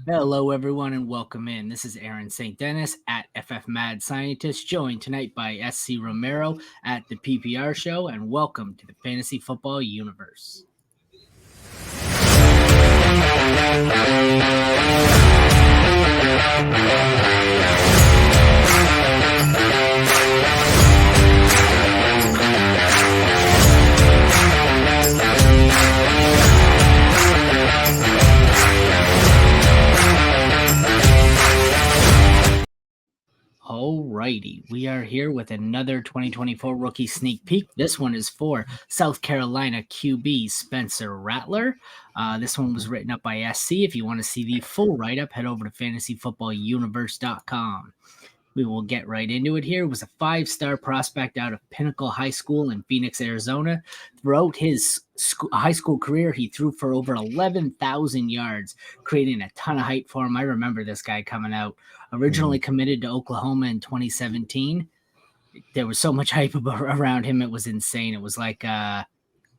Hello, everyone, and welcome in. This is Aaron St. Denis at FFMadScientist, joined tonight by SC Romero at the PPR Show, and welcome to the Fantasy Football Universe. Alrighty, we are here with another 2024 rookie sneak peek. This one is for South Carolina QB Spencer Rattler. This one was written up by SC. If you want to see the full write-up, head over to fantasyfootballuniverse.com. We will get right into it here. It was a 5-star prospect out of Pinnacle High School in Phoenix, Arizona. Throughout his high school career, he threw for over 11,000 yards, creating a ton of hype for him. I remember this guy coming out. Originally committed to Oklahoma in 2017. There was so much hype around him. It was insane. It was like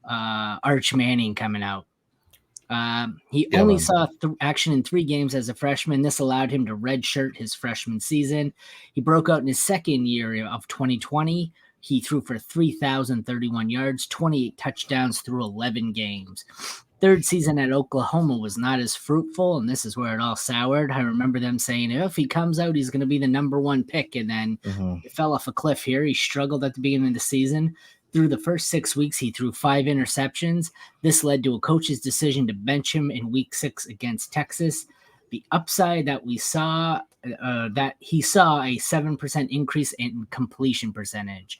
Arch Manning coming out. He only saw action in 3 games as a freshman. This allowed him to redshirt his freshman season. He broke out in his second year of 2020. He threw for 3,031 yards, 28 touchdowns through 11 games. Third season at Oklahoma was not as fruitful, and this is where it all soured. I remember them saying, if he comes out, he's going to be the number 1 pick, and then it fell off a cliff here. He struggled at the beginning of the season. Through the first 6 weeks, he threw 5 interceptions. This led to a coach's decision to bench him in week 6 against Texas. The upside that we saw, that he saw a 7% increase in completion percentage.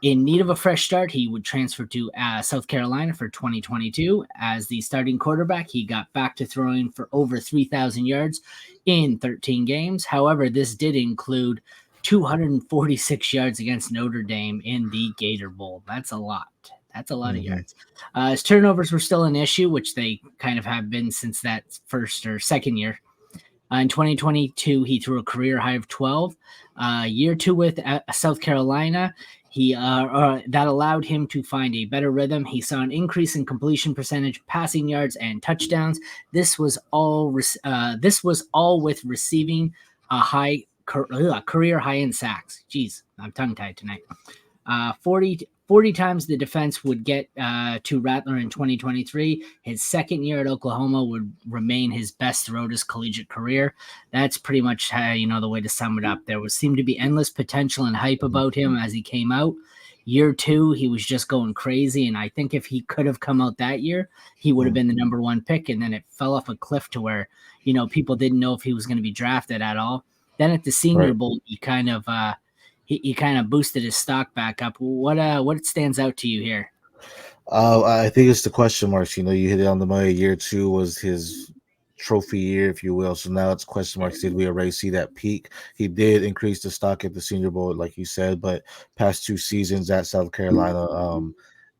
In need of a fresh start, he would transfer to South Carolina for 2022. As the starting quarterback, he got back to throwing for over 3,000 yards in 13 games. However, this did include 246 yards against Notre Dame in the Gator Bowl. That's a lot. That's a lot of yards. His turnovers were still an issue, which they kind of have been since that first or second year. In 2022, he threw a career high of 12. Year 2 with South Carolina, that allowed him to find a better rhythm. He saw an increase in completion percentage, passing yards, and touchdowns. This was all with receiving a high career high in sacks. Jeez, I'm tongue-tied tonight. 40 times the defense would get to Rattler in 2023. His second year at Oklahoma would remain his best throughout his collegiate career. That's pretty much the way to sum it up. There seemed to be endless potential and hype about him as he came out. Year 2, he was just going crazy, and I think if he could have come out that year, he would have been the number 1 pick, and then it fell off a cliff to where, people didn't know if he was going to be drafted at all. Then at the Senior Bowl, he kind of boosted his stock back up. What stands out to you here? I think it's the question marks. You hit it on the money. Year 2 was his trophy year, if you will. So now it's question marks. Did we already see that peak? He did increase the stock at the Senior Bowl, like you said, but past 2 seasons at South Carolina,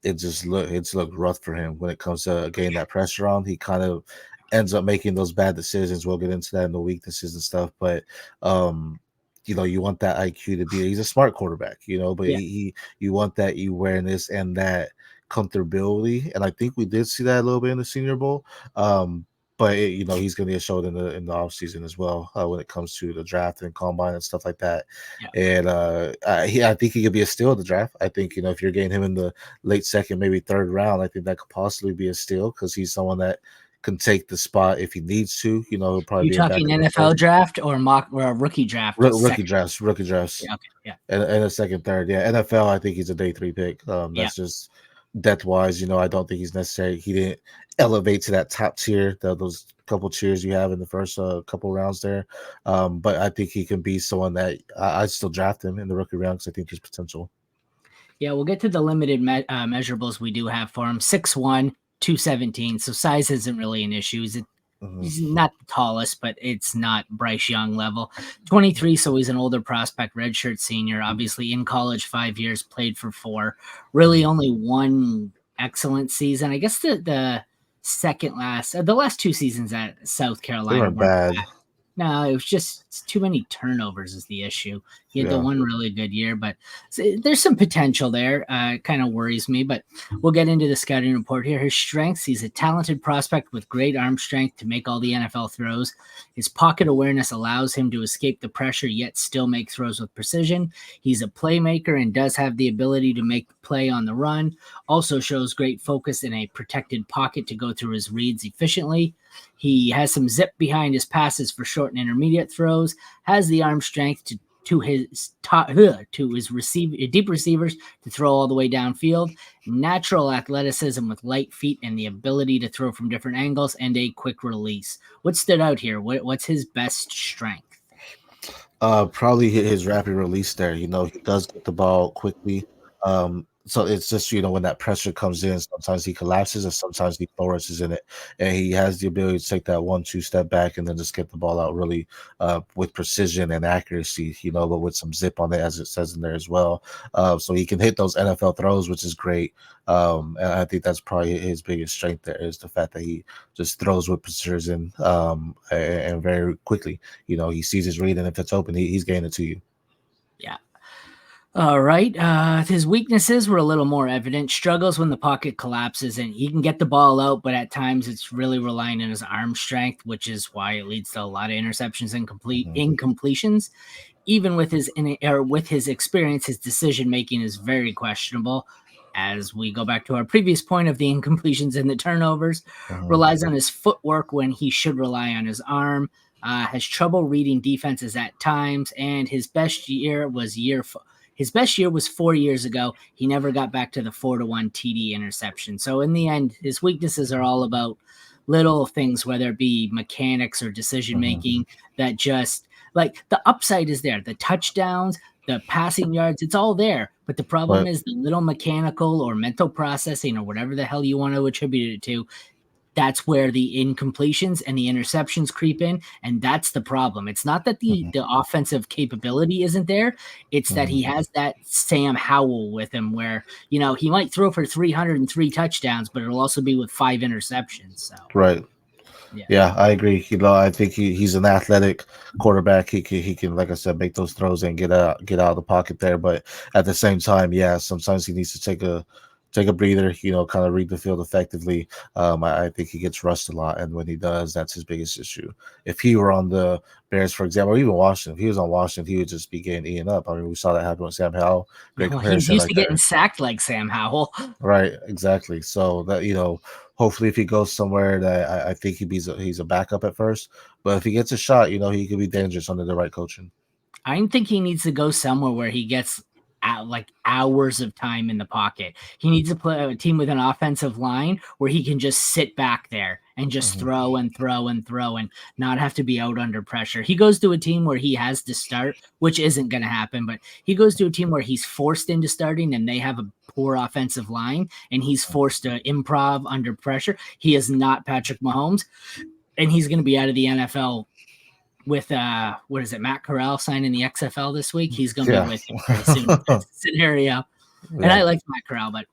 it's looked rough for him when it comes to getting that pressure on. He kind of ends up making those bad decisions. We'll get into that in the weaknesses and stuff, but you want that IQ to be. He's a smart quarterback, but you want that awareness and that comfortability, and I think we did see that a little bit in the Senior Bowl. But he's going to get showed in the offseason as well when it comes to the draft and combine and stuff like that. Yeah. And I think he could be a steal of the draft. I think if you're getting him in the late second, maybe third round, I think that could possibly be a steal because he's someone that can take the spot if he needs to. He'll probably be talking NFL draft or mock or rookie draft? Rookie drafts. Yeah, okay, yeah. And a second, third. Yeah, NFL, I think he's a day 3 pick. That's just depth-wise. I don't think he's necessary. He didn't elevate to that top tier, those couple tiers you have in the first couple rounds there. But I think he can be someone that I'd still draft him in the rookie round because I think there's potential. Yeah, we'll get to the limited measurables we do have for him. 6'1", 217, so size isn't really an issue. He's not the tallest, but it's not Bryce Young level. 23, so he's an older prospect, redshirt senior. Obviously in college, 5 years, played for 4. Really only 1 excellent season. I guess the last 2 seasons at South Carolina weren't bad. No, it was just too many turnovers is the issue. He had the one really good year, but there's some potential there. It kind of worries me, but we'll get into the scouting report here. His strengths: he's a talented prospect with great arm strength to make all the NFL throws. His pocket awareness allows him to escape the pressure, yet still make throws with precision. He's a playmaker and does have the ability to make the play on the run. Also shows great focus in a protected pocket to go through his reads efficiently. He has some zip behind his passes for short and intermediate throws, has the arm strength to his deep receivers to throw all the way downfield, natural athleticism with light feet and the ability to throw from different angles, and a quick release. What stood out here? What's his best strength? Probably his rapid release there. He does get the ball quickly. So it's just, when that pressure comes in, sometimes he collapses and sometimes he flourishes in it. And he has the ability to take that 1-2 step back and then just get the ball out really with precision and accuracy, but with some zip on it, as it says in there as well. So he can hit those NFL throws, which is great. And I think that's probably his biggest strength there, is the fact that he just throws with precision and very quickly. He sees his read, and if it's open, he's getting it to you. Yeah. All right. His weaknesses were a little more evident. Struggles when the pocket collapses, and he can get the ball out, but at times it's really relying on his arm strength, which is why it leads to a lot of interceptions and incompletions. Even with his experience, his decision making is very questionable. As we go back to our previous point of the incompletions and the turnovers, relies on his footwork when he should rely on his arm. Has trouble reading defenses at times, and his best year was 4 years ago. He never got back to the 4-1 TD interception. So in the end, his weaknesses are all about little things, whether it be mechanics or decision making, that just like the upside is there. The touchdowns, the passing yards, it's all there. But the problem is the little mechanical or mental processing or whatever the hell you want to attribute it to. That's where the incompletions and the interceptions creep in, and that's the problem. It's not that the offensive capability isn't there. It's that he has that Sam Howell with him where, he might throw for 303 touchdowns, but it'll also be with 5 interceptions. So. Right. Yeah, I agree. I think he's an athletic quarterback. He can, like I said, make those throws and get out of the pocket there. But at the same time, sometimes he needs to take a breather, kind of read the field effectively. I think he gets rushed a lot, and when he does, that's his biggest issue. If he were on the Bears, for example, or even Washington, if he was on Washington, he would just be getting eaten up. I mean, we saw that happen with Sam Howell. Great comparison. He's used to getting sacked like Sam Howell. Right, exactly. So that, hopefully if he goes somewhere that I think he's a backup at first, but if he gets a shot, he could be dangerous under the right coaching. I think he needs to go somewhere where he gets like hours of time in the pocket. He needs to play a team with an offensive line where he can just sit back there and just throw and throw and throw and not have to be out under pressure. He goes to a team where he has to start, which isn't going to happen, but he goes to a team where he's forced into starting and they have a poor offensive line and he's forced to improv under pressure. He is not Patrick Mahomes, and he's going to be out of the NFL with Matt Corral signing the XFL this week. He's going to be with him pretty soon. That's the scenario. And I like Matt Corral, but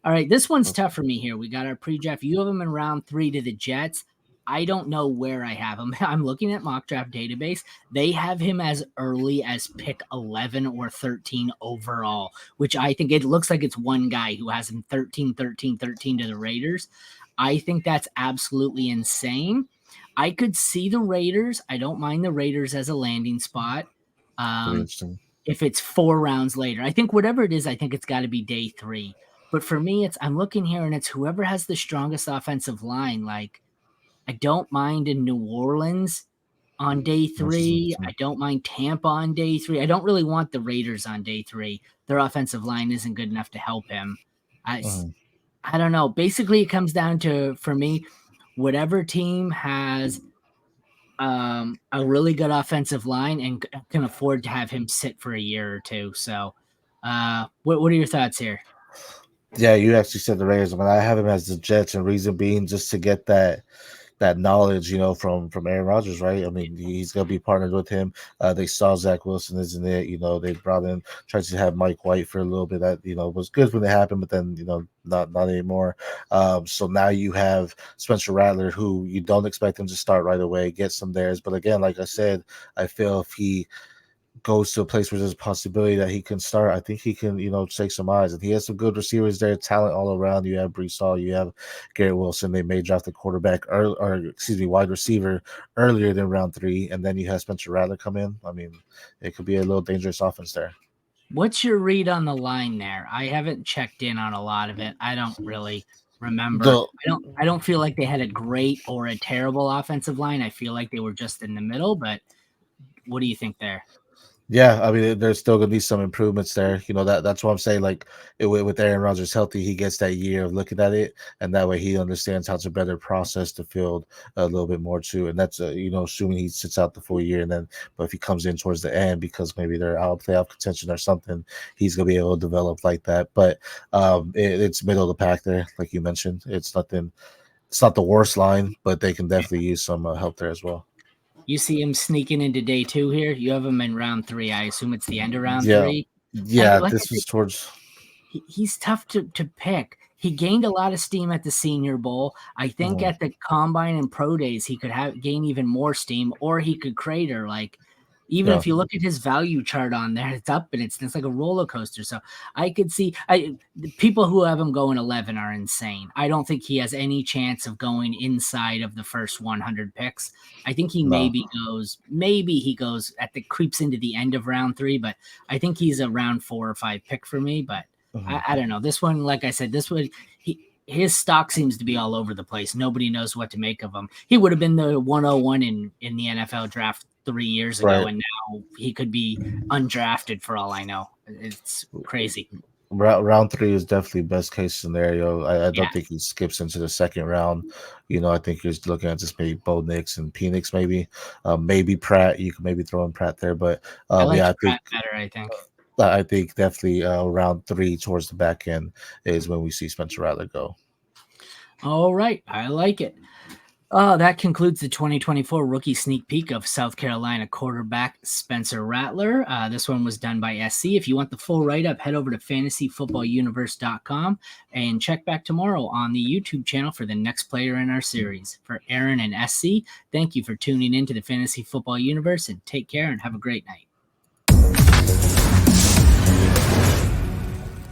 all right, this one's tough for me here. We got our pre-draft. You have him in round 3 to the Jets. I don't know where I have him. I'm looking at mock draft database. They have him as early as pick 11 or 13 overall, which I think it looks like it's one guy who has him 13 to the Raiders. I think that's absolutely insane. I could see the Raiders. I don't mind the Raiders as a landing spot. If it's 4 rounds later, I think whatever it is, I think it's got to be day 3. But for me, I'm looking here and it's whoever has the strongest offensive line. Like, I don't mind in New Orleans on day 3. I don't mind Tampa on day 3. I don't really want the Raiders on day 3. Their offensive line isn't good enough to help him. I don't know. Basically, it comes down to, for me, whatever team has a really good offensive line and can afford to have him sit for a year or 2. So what are your thoughts here? Yeah, you actually said the Raiders. I mean, I have him as the Jets, and reason being just to get that knowledge, from Aaron Rodgers, right? I mean, he's going to be partnered with him. They saw Zach Wilson, isn't it? They brought in, tried to have Mike White for a little bit. That, was good when it happened, but then, not anymore. So now you have Spencer Rattler, who you don't expect him to start right away, get some theirs. But again, like I said, I feel if he goes to a place where there's a possibility that he can start, I think he can, shake some eyes. And he has some good receivers there, talent all around. You have Brees Hall, you have Garrett Wilson. They may draft the quarterback wide receiver earlier than round 3, and then you have Spencer Rattler come in. I mean, it could be a little dangerous offense there. What's your read on the line there? I haven't checked in on a lot of it. I don't really remember. I don't feel like they had a great or a terrible offensive line. I feel like they were just in the middle, but what do you think there? Yeah, I mean, there's still gonna be some improvements there. That's what I'm saying. Like with Aaron Rodgers healthy, he gets that year of looking at it, and that way he understands how to better process the field a little bit more too. And that's assuming he sits out the full year, and then but if he comes in towards the end because maybe they're out of playoff contention or something, he's gonna be able to develop like that. But it's middle of the pack there, like you mentioned. It's nothing. It's not the worst line, but they can definitely use some help there as well. You see him sneaking into day 2 here. You have him in round 3. I assume it's the end of round Yeah, 3. yeah. Like I This said, was towards. he's tough to pick. He gained a lot of steam at the Senior Bowl. I think at the Combine and Pro Days, he could gain even more steam, or he could crater. Like, even Yeah. if you look at his value chart on there, it's up and it's like a roller coaster. So I could see the people who have him going 11 are insane. I don't think he has any chance of going inside of the first 100 picks. I think he No. maybe he goes creeps into the end of round 3, but I think he's a round 4 or 5 pick for me. But I don't know. This one, like I said, his stock seems to be all over the place. Nobody knows what to make of him. He would have been the 101 in the NFL draft 3 years ago, Right. and now he could be undrafted for all I know. It's crazy. Round 3 is definitely best case scenario. I don't Yeah, think he skips into the second round. I think you're looking at just maybe Bo Nix and Penix, maybe Pratt. You could maybe throw in Pratt there, but I like yeah, Pratt better, I think. I think definitely round 3 towards the back end is when we see Spencer Rattler go. All right, I like it. That concludes the 2024 rookie sneak peek of South Carolina quarterback Spencer Rattler. This one was done by SC. If you want the full write-up, head over to fantasyfootballuniverse.com and check back tomorrow on the YouTube channel for the next player in our series. For Aaron and SC, thank you for tuning in to the Fantasy Football Universe, and take care and have a great night.